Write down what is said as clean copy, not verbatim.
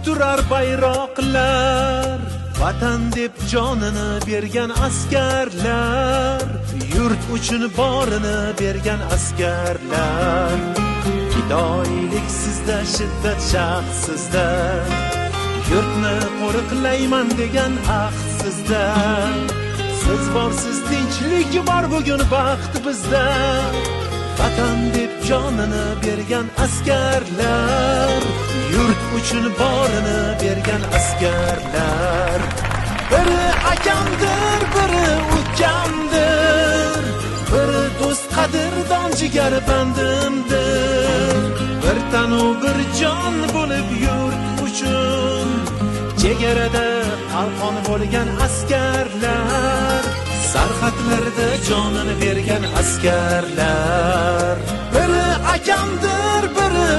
turar bayroqlar, vatan deb jonini bergan askarlar, yurt uchun borini bergan askarlar. Fidoyilik sizda, shiddat shaxsizda, yurtni qo'riqlayman degan ahd sizda. Siz borsiz tinchlik bor, bugun baxt bizda. Vatan deb jonini bergan askarlar, yurt uchun borini bergan askarlar. Biri akamdir, biri ukamdir, biri do'st qadrdon jigar bandimdir. Bir tanu bir jon bo'lib yurt uchun chegarada qalqon bo'lgan askarlar, sarhadlarda jonini bergan askarlar. Biri akamdir, biri